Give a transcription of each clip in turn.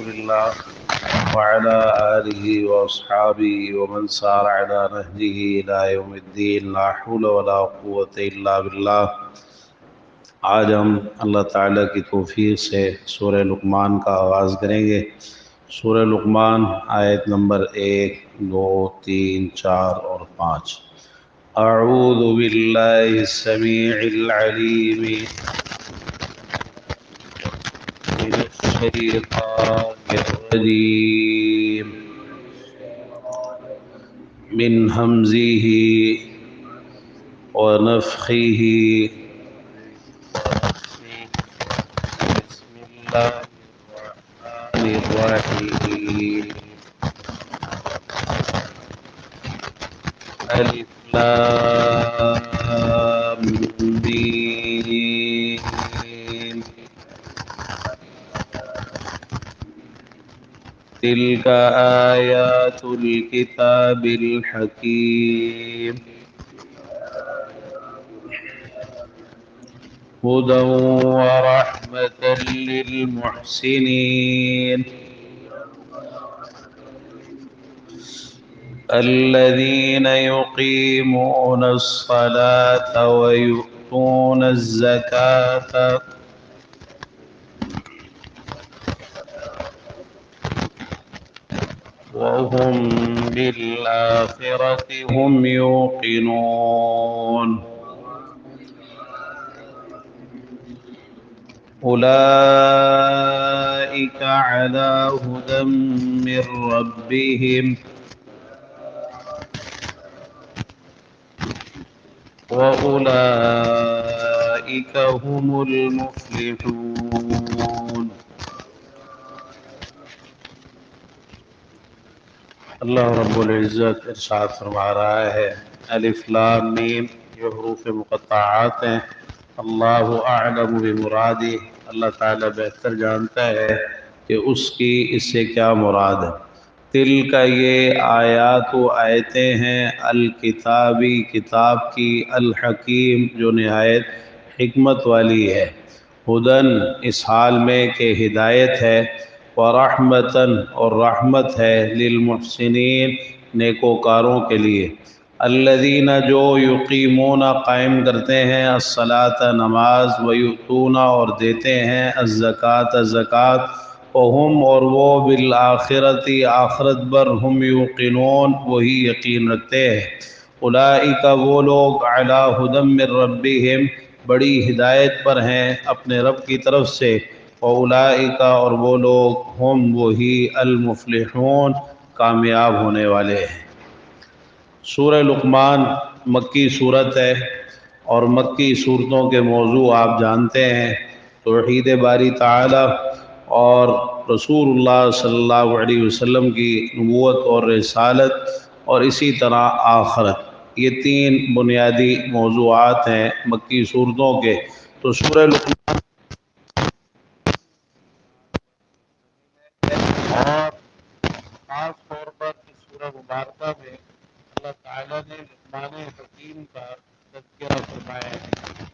رسول الله وعلى آله وأصحابه ومن سار على نهجه إلى يوم الدين لا حول ولا قوة إلا بالله۔ آج ہم اللہ تعالیٰ کی توفیق سے سورہ لقمان کا آغاز کریں گے۔ سورہ لقمان آیت نمبر 1، 2، 3، 4 اور 5۔ اعوذ باللہ السمیع العلیم من الشیطان الرجیم من ہمزہ ونفخہ بسم اللہ الرحمن الرحیم۔ الف لام میم تلك آیات الکتاب الحکیم هدى ورحمة للمحسنين الذين يقيمون الصلاة ويؤتون الزكاة وهم بالآخرة هم يوقنون أولئك على هدى من ربهم وأولئك هم المفلحون۔ اللہ رب العزت ارشاد فرما رہا ہے، الف لام میم یہ حروف مقطعات ہیں۔ اللہ اعلم بمرادہ، اللہ تعالیٰ بہتر جانتا ہے کہ اس کی اس سے کیا مراد ہے۔ تل کا یہ آیات و آیتیں ہیں، الکتابی کتاب کی، الحکیم جو نہایت حکمت والی ہے، ہدن اس حال میں کہ ہدایت ہے، ورحمتاً اور رحمت ہے، للمحسنین نیکوکاروں کے لیے، الذین جو یقیمون قائم کرتے ہیں، الصلاۃ نماز، ویؤتون اور دیتے ہیں، الزکوٰۃ زکوٰۃ، وہم اور وہ بالآخرۃ آخرت پر، ہم یوقنون وہی یقین رکھتے ہیں، اولئک وہ لوگ، علی ھدی من ربہم بڑی ہدایت پر ہیں اپنے رب کی طرف سے، واولئک اور وہ لوگ، ہم وہی، المفلحون کامیاب ہونے والے ہیں۔ سورہ لقمان مکی صورت ہے، اور مکی صورتوں کے موضوع آپ جانتے ہیں، توحید باری تعالی اور رسول اللہ صلی اللہ علیہ وسلم کی نبوت اور رسالت، اور اسی طرح آخرت، یہ تین بنیادی موضوعات ہیں مکی صورتوں کے۔ تو سورہ لقمان اور خاص طور پر اس سورہ مبارکہ میں اللہ تعالیٰ نے لقمان حکیم کا تذکرہ فرمایا ہے،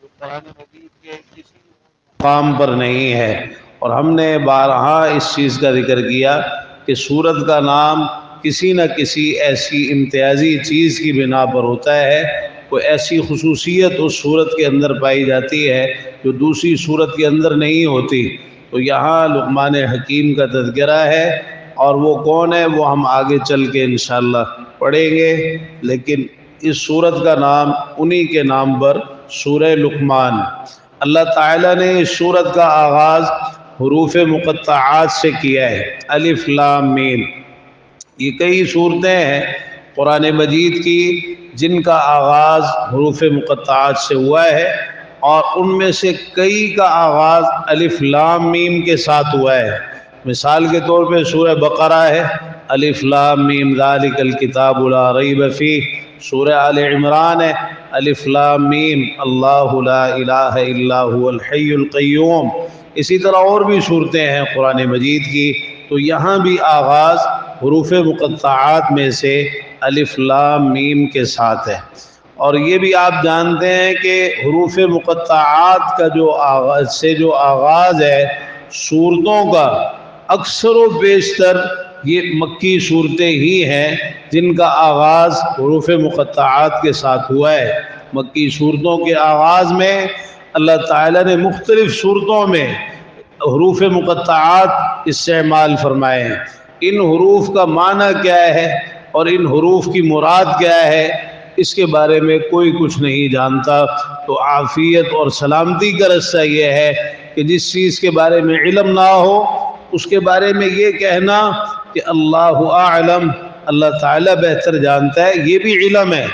جو قرآن مجید کے کسی مقام پر نہیں ہے۔ اور ہم نے بارہا اس چیز کا ذکر کیا کہ سورت کا نام کسی نہ کسی ایسی امتیازی چیز کی بنا پر ہوتا ہے، کوئی ایسی خصوصیت اس سورت کے اندر پائی جاتی ہے جو دوسری سورت کے اندر نہیں ہوتی۔ تو یہاں لقمان حکیم کا تذکرہ ہے، اور وہ کون ہے وہ ہم آگے چل کے انشاءاللہ پڑھیں گے، لیکن اس سورت کا نام انہی کے نام پر سورہ لقمان۔ اللہ تعالیٰ نے اس سورت کا آغاز حروف مقطعات سے کیا ہے، الف لام میم۔ یہ کئی صورتیں ہیں قرآن مجید کی جن کا آغاز حروف مقطعات سے ہوا ہے، اور ان میں سے کئی کا آغاز الف لام میم کے ساتھ ہوا ہے۔ مثال کے طور پہ سورہ بقرہ ہے، الف لام میم ذالک الکتاب لا ریب فیہ۔ سورہ آل عمران ہے، الف لام میم اللہ لا الہ الا هو الحی القیوم۔ اسی طرح اور بھی صورتیں ہیں قرآن مجید کی، تو یہاں بھی آغاز حروف مقطعات میں سے الف لام میم کے ساتھ ہے۔ اور یہ بھی آپ جانتے ہیں کہ حروف مقطعات کا جو آغاز ہے صورتوں کا، اکثر و بیشتر یہ مکی صورتیں ہی ہیں جن کا آغاز حروف مقطعات کے ساتھ ہوا ہے۔ مکی صورتوں کے آغاز میں اللہ تعالیٰ نے مختلف صورتوں میں حروف مقطعات استعمال فرمائے ہیں۔ ان حروف کا معنی کیا ہے اور ان حروف کی مراد کیا ہے، اس کے بارے میں کوئی کچھ نہیں جانتا۔ تو عافیت اور سلامتی کا رستہ یہ ہے کہ جس چیز کے بارے میں علم نہ ہو اس کے بارے میں یہ کہنا کہ اللہ اعلم، اللہ تعالیٰ بہتر جانتا ہے، یہ بھی علم ہے۔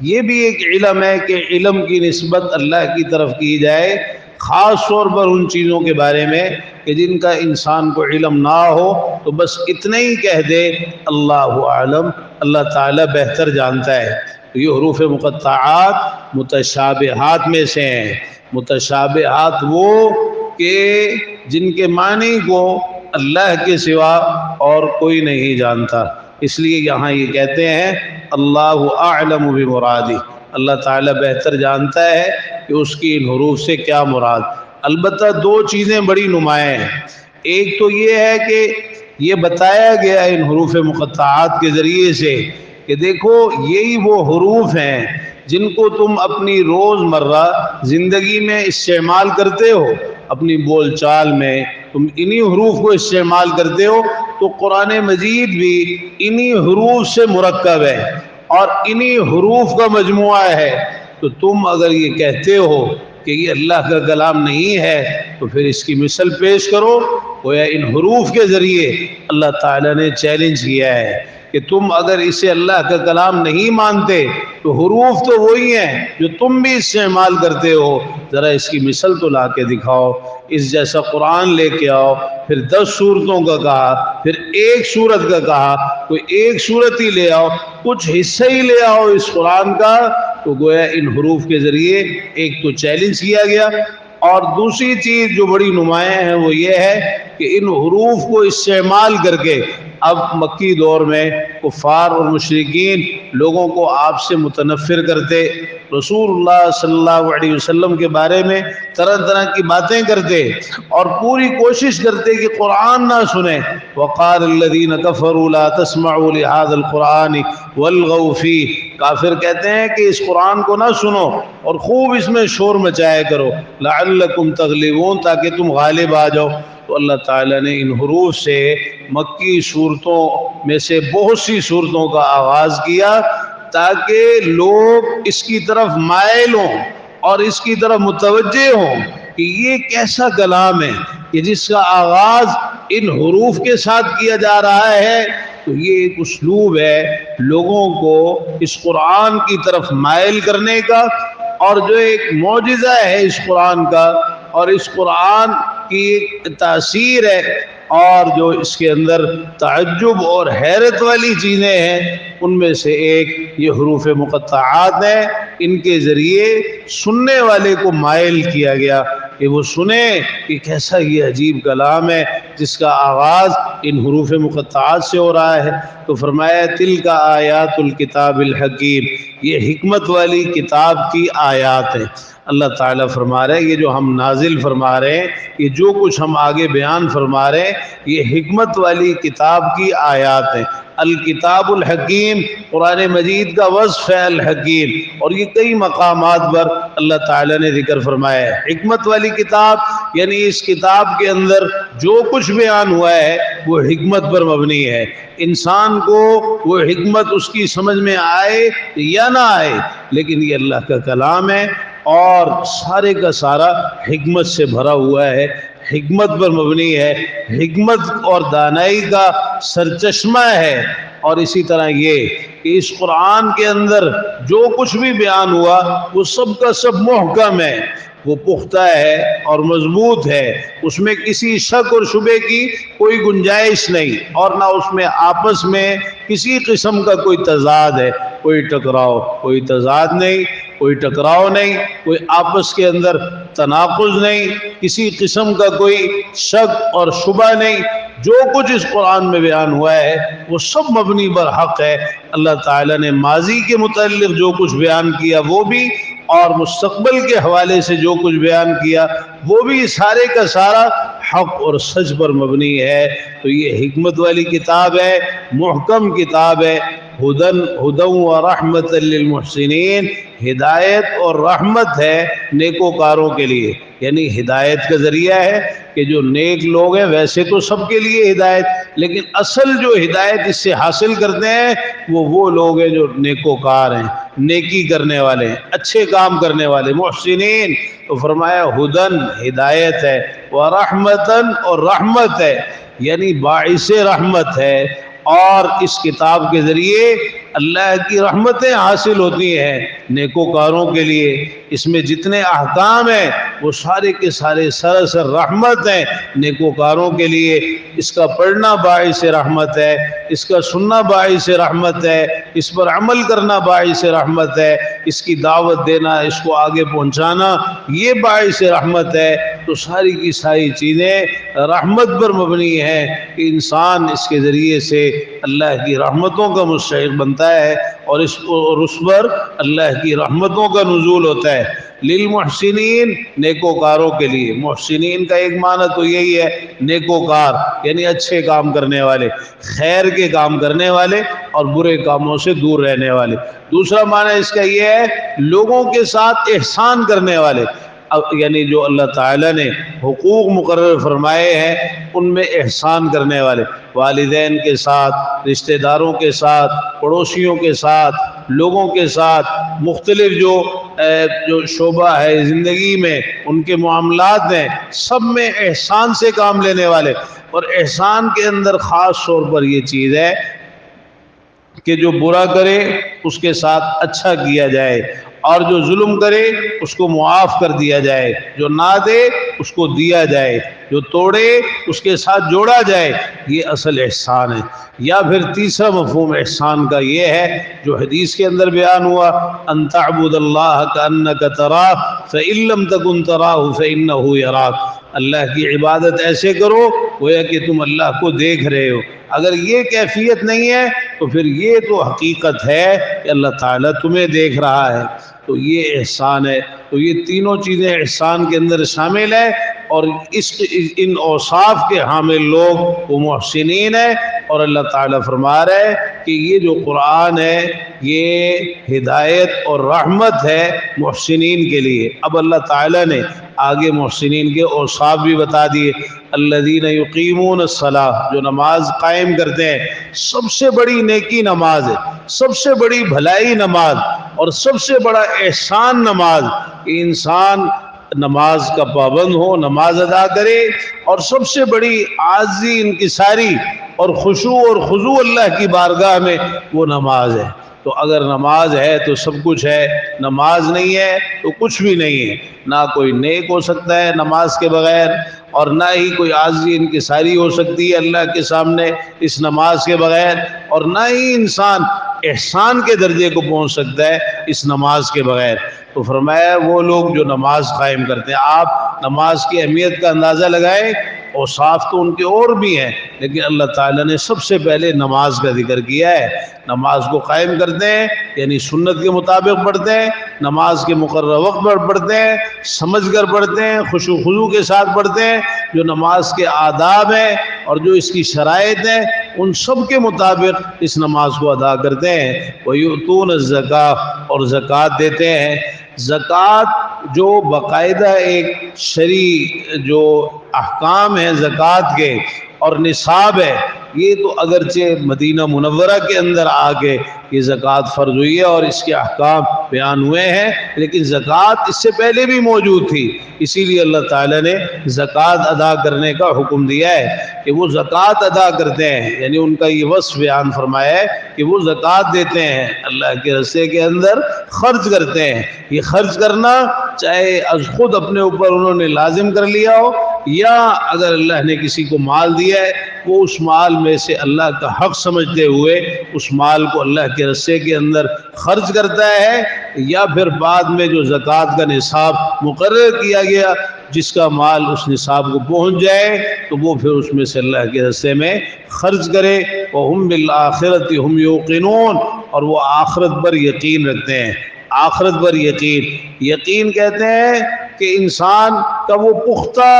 یہ بھی ایک علم ہے کہ علم کی نسبت اللہ کی طرف کی جائے، خاص طور پر ان چیزوں کے بارے میں کہ جن کا انسان کو علم نہ ہو تو بس اتنا ہی کہہ دے اللہ اعلم، اللہ تعالیٰ بہتر جانتا ہے۔ تو یہ حروف مقطعات متشابہات میں سے ہیں۔ متشابہات وہ کہ جن کے معنی کو اللہ کے سوا اور کوئی نہیں جانتا، اس لیے یہاں یہ کہتے ہیں اللہ اعلم بمرادی، اللہ تعالیٰ بہتر جانتا ہے کہ اس کی ان حروف سے کیا مراد۔ البتہ دو چیزیں بڑی نمایاں ہیں۔ ایک تو یہ ہے کہ یہ بتایا گیا ان حروف مقطعات کے ذریعے سے کہ دیکھو یہی وہ حروف ہیں جن کو تم اپنی روزمرہ زندگی میں استعمال کرتے ہو، اپنی بول چال میں تم انہی حروف کو استعمال کرتے ہو۔ تو قرآن مجید بھی انہی حروف سے مرکب ہے اور انہی حروف کا مجموعہ ہے۔ تو تم اگر یہ کہتے ہو کہ یہ اللہ کا کلام نہیں ہے تو پھر اس کی مثل پیش کرو۔ گویا ان حروف کے ذریعے اللہ تعالیٰ نے چیلنج کیا ہے کہ تم اگر اسے اللہ کا کلام نہیں مانتے تو حروف تو وہی ہیں جو تم بھی استعمال کرتے ہو، ذرا اس کی مثل تو لا کے دکھاؤ، اس جیسا قرآن لے کے آؤ۔ پھر 10 صورتوں کا کہا، پھر ایک صورت کا کہا، کوئی ایک صورت ہی لے آؤ، کچھ حصہ ہی لے آؤ اس قرآن کا۔ تو گویا ان حروف کے ذریعے ایک تو چیلنج کیا گیا، اور دوسری چیز جو بڑی نمایاں ہے وہ یہ ہے کہ ان حروف کو استعمال کر کے اب مکی دور میں کفار اور مشرکین لوگوں کو آپ سے متنفر کرتے، رسول اللہ صلی اللہ علیہ وسلم کے بارے میں طرح طرح کی باتیں کرتے اور پوری کوشش کرتے کہ قرآن نہ سنیں۔ وقال الذین کفروا لا تسمعوا لهذا القرآن والغوا فیہ، کافر کہتے ہیں کہ اس قرآن کو نہ سنو اور خوب اس میں شور مچایا کرو، لعلکم تغلبون، تاکہ تم غالب آ جاؤ۔ تو اللہ تعالیٰ نے ان حروف سے مکی صورتوں میں سے بہت سی صورتوں کا آغاز کیا تاکہ لوگ اس کی طرف مائل ہوں اور اس کی طرف متوجہ ہوں کہ یہ کیسا کلام ہے کہ جس کا آغاز ان حروف کے ساتھ کیا جا رہا ہے۔ تو یہ ایک اسلوب ہے لوگوں کو اس قرآن کی طرف مائل کرنے کا، اور جو ایک معجزہ ہے اس قرآن کا اور اس قرآن کی ایک تاثیر ہے، اور جو اس کے اندر تعجب اور حیرت والی چیزیں ہیں ان میں سے ایک یہ حروف مقطعات ہیں۔ ان کے ذریعے سننے والے کو مائل کیا گیا کہ وہ سنیں کہ کیسا یہ عجیب کلام ہے جس کا آغاز ان حروف مقطعات سے ہو رہا ہے۔ تو فرمایا تلک آیات الکتاب الحکیم، یہ حکمت والی کتاب کی آیات ہیں۔ اللہ تعالیٰ فرما رہے ہیں یہ جو ہم نازل فرما رہے ہیں، یہ جو کچھ ہم آگے بیان فرما رہے ہیں، یہ حکمت والی کتاب کی آیات ہیں۔ الکتاب الحکیم، قرآن مجید کا وصف ہے الحکیم، اور یہ کئی مقامات پر اللہ تعالیٰ نے ذکر فرمایا ہے۔ حکمت والی کتاب یعنی اس کتاب کے اندر جو کچھ بیان ہوا ہے وہ حکمت پر مبنی ہے۔ انسان کو وہ حکمت اس کی سمجھ میں آئے یا نہ آئے، لیکن یہ اللہ کا کلام ہے اور سارے کا سارا حکمت سے بھرا ہوا ہے، حکمت پر مبنی ہے، حکمت اور دانائی کا سرچشمہ ہے۔ اور اسی طرح یہ کہ اس قرآن کے اندر جو کچھ بھی بیان ہوا وہ سب کا سب محکم ہے، وہ پختہ ہے اور مضبوط ہے، اس میں کسی شک اور شبے کی کوئی گنجائش نہیں، اور نہ اس میں آپس میں کسی قسم کا کوئی تضاد ہے، کوئی ٹکراؤ، کوئی تضاد نہیں، کوئی ٹکراؤ نہیں، کوئی آپس کے اندر تناقض نہیں، کسی قسم کا کوئی شک اور شبہ نہیں۔ جو کچھ اس قرآن میں بیان ہوا ہے وہ سب مبنی بر حق ہے۔ اللہ تعالیٰ نے ماضی کے متعلق جو کچھ بیان کیا وہ بھی، اور مستقبل کے حوالے سے جو کچھ بیان کیا وہ بھی، سارے کا سارا حق اور سچ پر مبنی ہے۔ تو یہ حکمت والی کتاب ہے، محکم کتاب ہے۔ ہدی و رحمت للمحسنین، ہدایت اور رحمت ہے نیکوکاروں کے لیے، یعنی ہدایت کا ذریعہ ہے کہ جو نیک لوگ ہیں، ویسے تو سب کے لیے ہدایت، لیکن اصل جو ہدایت اس سے حاصل کرتے ہیں وہ لوگ ہیں جو نیکوکار ہیں، نیکی کرنے والے ہیں، اچھے کام کرنے والے، محسنین۔ تو فرمایا ہدن ہدایت ہے، ورحمتن اور رحمت ہے، یعنی باعث رحمت ہے، اور اس کتاب کے ذریعے اللہ کی رحمتیں حاصل ہوتی ہیں نیکوکاروں کے لیے۔ اس میں جتنے احکام ہیں وہ سارے کے سارے سراسر رحمت ہیں نیکوکاروں کے لیے۔ اس کا پڑھنا باعث رحمت ہے، اس کا سننا باعث رحمت ہے، اس پر عمل کرنا باعث رحمت ہے، اس کی دعوت دینا، اس کو آگے پہنچانا، یہ باعث رحمت ہے۔ تو ساری کی ساری چیزیں رحمت پر مبنی ہیں کہ انسان اس کے ذریعے سے اللہ کی رحمتوں کا مستحق بنتا ہے، اور اس پر اللہ کی رحمتوں کا نزول ہوتا ہے۔ للمحسنین، نیکوکاروں کے لیے۔ محسنین کا ایک معنی تو یہی ہے نیکوکار، یعنی اچھے کام کرنے والے، خیر کے کام کرنے والے اور برے کاموں سے دور رہنے والے۔ دوسرا معنی اس کا یہ ہے لوگوں کے ساتھ احسان کرنے والے، یعنی جو اللہ تعالیٰ نے حقوق مقرر فرمائے ہیں ان میں احسان کرنے والے، والدین کے ساتھ، رشتہ داروں کے ساتھ، پڑوسیوں کے ساتھ، لوگوں کے ساتھ، مختلف جو شعبہ ہے زندگی میں ان کے معاملات ہیں، سب میں احسان سے کام لینے والے۔ اور احسان کے اندر خاص طور پر یہ چیز ہے کہ جو برا کرے اس کے ساتھ اچھا کیا جائے، اور جو ظلم کرے اس کو معاف کر دیا جائے، جو نہ دے اس کو دیا جائے، جو توڑے اس کے ساتھ جوڑا جائے، یہ اصل احسان ہے۔ یا پھر تیسرا مفہوم احسان کا یہ ہے جو حدیث کے اندر بیان ہوا، ان تعبد اللہ کأنک تراہ فإن لم تکن تراہ فإنہ یراک، اللہ کی عبادت ایسے کرو گویا کہ تم اللہ کو دیکھ رہے ہو۔ اگر یہ کیفیت نہیں ہے تو پھر یہ تو حقیقت ہے کہ اللہ تعالیٰ تمہیں دیکھ رہا ہے۔ تو یہ احسان ہے۔ تو یہ تینوں چیزیں احسان کے اندر شامل ہیں، اور ان اوصاف کے حامل لوگ وہ محسنین ہیں۔ اور اللہ تعالیٰ فرما رہا ہے کہ یہ جو قرآن ہے یہ ہدایت اور رحمت ہے محسنین کے لیے۔ اب اللہ تعالیٰ نے آگے محسنین کے اوصاف بھی بتا دیے۔ الذین یقیمون الصلاۃ، جو نماز قائم کرتے ہیں، سب سے بڑی نیکی نماز ہے، سب سے بڑی بھلائی نماز، اور سب سے بڑا احسان نماز، کہ انسان نماز کا پابند ہو، نماز ادا کرے، اور سب سے بڑی عاجزی، انکساری اور خشوع اور خضوع اللہ کی بارگاہ میں وہ نماز ہے۔ تو اگر نماز ہے تو سب کچھ ہے، نماز نہیں ہے تو کچھ بھی نہیں ہے۔ نہ کوئی نیک ہو سکتا ہے نماز کے بغیر، اور نہ ہی کوئی عاجزی انکساری ہو سکتی ہے اللہ کے سامنے اس نماز کے بغیر، اور نہ ہی انسان احسان کے درجے کو پہنچ سکتا ہے اس نماز کے بغیر۔ تو فرمایا وہ لوگ جو نماز قائم کرتے ہیں، آپ نماز کی اہمیت کا اندازہ لگائیں، اوصاف تو ان کے اور بھی ہیں، لیکن اللہ تعالیٰ نے سب سے پہلے نماز کا ذکر کیا ہے۔ نماز کو قائم کرتے ہیں یعنی سنت کے مطابق پڑھتے ہیں، نماز کے مقررہ وقت پر پڑھتے ہیں، سمجھ کر پڑھتے ہیں، خشوع و خضوع کے ساتھ پڑھتے ہیں، جو نماز کے آداب ہیں اور جو اس کی شرائط ہیں ان سب کے مطابق اس نماز کو ادا کرتے ہیں۔ وَيُؤْتُونَ الزَّكَاةَ، اور زکوٰۃ دیتے ہیں۔ زکوٰۃ جو باقاعدہ ایک شرعی جو احکام ہیں زکوٰۃ کے اور نصاب ہے، یہ تو اگرچہ مدینہ منورہ کے اندر آ کے یہ زکوٰۃ فرض ہوئی ہے اور اس کے احکام بیان ہوئے ہیں، لیکن زکوٰۃ اس سے پہلے بھی موجود تھی۔ اسی لیے اللہ تعالیٰ نے زکوٰۃ ادا کرنے کا حکم دیا ہے کہ وہ زکوٰۃ ادا کرتے ہیں، یعنی ان کا یہ وصف بیان فرمایا ہے کہ وہ زکوٰۃ دیتے ہیں، اللہ کے راستے کے اندر خرچ کرتے ہیں۔ یہ خرچ کرنا چاہے از خود اپنے اوپر انہوں نے لازم کر لیا ہو، یا اگر اللہ نے کسی کو مال دیا ہے وہ اس مال میں سے اللہ کا حق سمجھتے ہوئے اس مال کو اللہ کے راستے کے اندر خرچ کرتا ہے، یا پھر بعد میں جو زکوٰۃ کا نصاب مقرر کیا گیا جس کا مال اس نصاب کو پہنچ جائے تو وہ پھر اس میں سے اللہ کے راستے میں خرچ کرے۔ وَهُمْ بِالْآخِرَةِ هُمْ يُوقِنُونَ، اور وہ آخرت پر یقین رکھتے ہیں۔ آخرت پر یقین کہتے ہیں کہ انسان کا وہ پختہ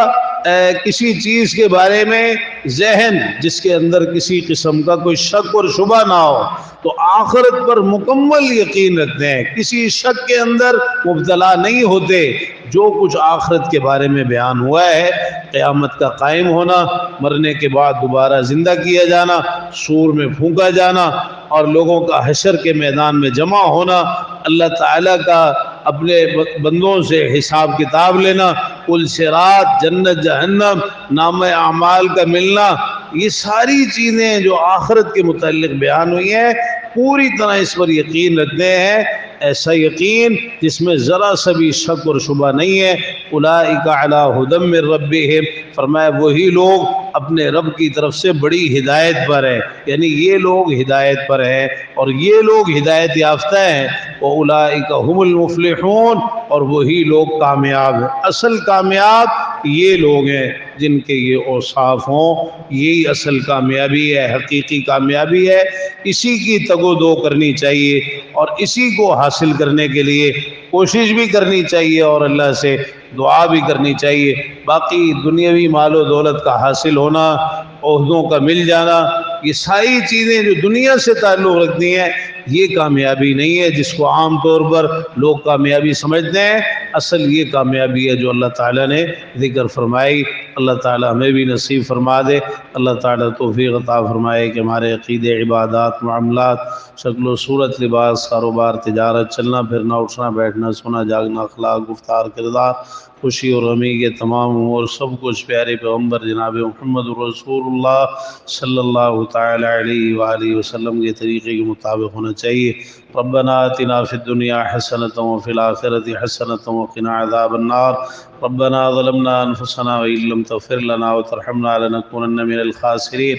کسی چیز کے بارے میں ذہن جس کے اندر کسی قسم کا کوئی شک اور شبہ نہ ہو تو آخرت پر مکمل یقین رکھتے ہیں، کسی شک کے اندر مبتلا نہیں ہوتے۔ جو کچھ آخرت کے بارے میں بیان ہوا ہے، قیامت کا قائم ہونا، مرنے کے بعد دوبارہ زندہ کیا جانا، سور میں پھونکا جانا اور لوگوں کا حشر کے میدان میں جمع ہونا، اللہ تعالیٰ کا اپنے بندوں سے حساب کتاب لینا، کل صراط، جنت جہنم، نام اعمال کا ملنا، یہ ساری چیزیں جو آخرت کے متعلق بیان ہوئی ہیں پوری طرح اس پر یقین رکھتے ہیں، ایسا یقین جس میں ذرا سا بھی شک اور شبہ نہیں ہے۔ اولئک علی ھدی من ربہم، فرمایا وہی لوگ اپنے رب کی طرف سے بڑی ہدایت پر ہیں، یعنی یہ لوگ ہدایت پر ہیں اور یہ لوگ ہدایت یافتہ ہیں۔ وَأُولَئِكَ هُمُ الْمُفْلِحُونَ، اور وہی لوگ کامیاب ہیں۔ اصل کامیاب یہ لوگ ہیں جن کے یہ اوصاف ہوں، یہی اصل کامیابی ہے، حقیقی کامیابی ہے۔ اسی کی تگ و دو کرنی چاہیے اور اسی کو حاصل کرنے کے لیے کوشش بھی کرنی چاہیے اور اللہ سے دعا بھی کرنی چاہیے۔ باقی دنیاوی مال و دولت کا حاصل ہونا، عہدوں کا مل جانا، یہ ساری چیزیں جو دنیا سے تعلق رکھتی ہیں یہ کامیابی نہیں ہے جس کو عام طور پر لوگ کامیابی سمجھتے ہیں۔ اصل یہ کامیابی ہے جو اللہ تعالیٰ نے ذکر فرمائی۔ اللہ تعالیٰ ہمیں بھی نصیب فرما دے، اللہ تعالیٰ توفیق عطا فرمائے کہ ہمارے عقیدے، عبادات، معاملات، شکل و صورت، لباس، کاروبار، تجارت، چلنا پھرنا، اٹھنا بیٹھنا، سونا جاگنا، اخلاق، گفتار، کردار، خوشی اور غمی کے تمام امور سب کچھ پیارے پیغمبر جناب محمد رسول اللہ صلی اللہ تعالی علیہ وآلہ وسلم کے طریقے کے مطابق ہونا چاہیے۔ ربنا آتنا فی الدنیا حسنۃ وفی الآخرۃ حسنۃ وقنا عذاب النار۔ ربنا ظلمنا انفسنا وان لم تغفر لنا وترحمنا لنكونن من الخاسرین۔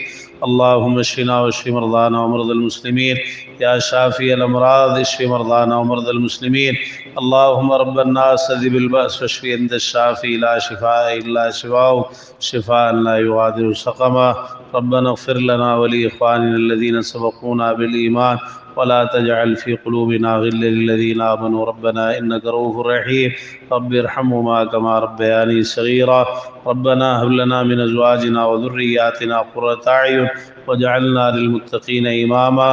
اللهم اشفنا واشف مرضانا ومرضى المسلمين يا شافي الامراض اشف مرضانا ومرضى المسلمين۔ اللهم رب الناس اذهب البأس واشف انت الشافي لا شفاء الا شفاؤك شفاء لا يغادر سقما۔ ربنا اغفر لنا ولاخواننا الذين سبقونا بالايمان ولا تجعل في قلوبنا غلا للذين آمنوا ربنا إنك رؤوف رحيم۔ رب ارحمهما كما ربياني صغيرا۔ ربنا هب لنا من أزواجنا وذرياتنا قرة أعين واجعلنا للمتقين إماما۔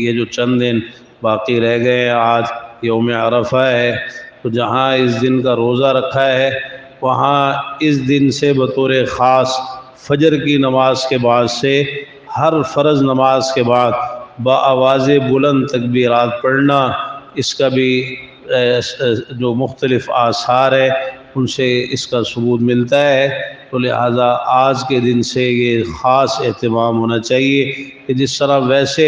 یہ جو چند دن باقی رہ گئے ہیں، آج یوم عرفہ ہے، تو جہاں اس دن کا روزہ رکھا ہے وہاں اس دن سے بطور خاص فجر کی نماز کے بعد سے ہر فرض نماز کے بعد بآواز بلند تکبیرات پڑھنا، اس کا بھی جو مختلف آثار ہے ان سے اس کا ثبوت ملتا ہے۔ تو لہٰذا آج کے دن سے یہ خاص اہتمام ہونا چاہیے کہ جس طرح ویسے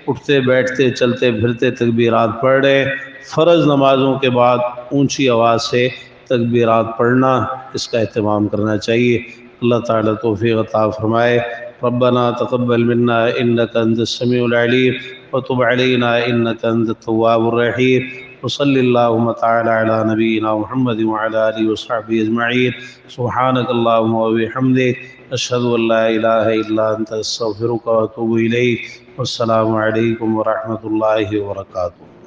اٹھتے بیٹھتے چلتے پھرتے تکبیرات پڑھ رہے، فرض نمازوں کے بعد اونچی آواز سے تکبیرات پڑھنا، اس کا اہتمام کرنا چاہیے۔ اللہ تعالیٰ توفیق عطا فرمائے۔ ربنا تقبل منا انك انت السميع العليم وتب علينا انك انت التواب الرحيم۔ وصل اللهم تعالى على نبينا محمد وعلى اله وصحبه اجمعين۔ سبحانك اللهم وبحمدك اشهد ان لا اله الا انت استغفرك واتوب اليك۔ والسلام عليكم ورحمة الله وبركاته۔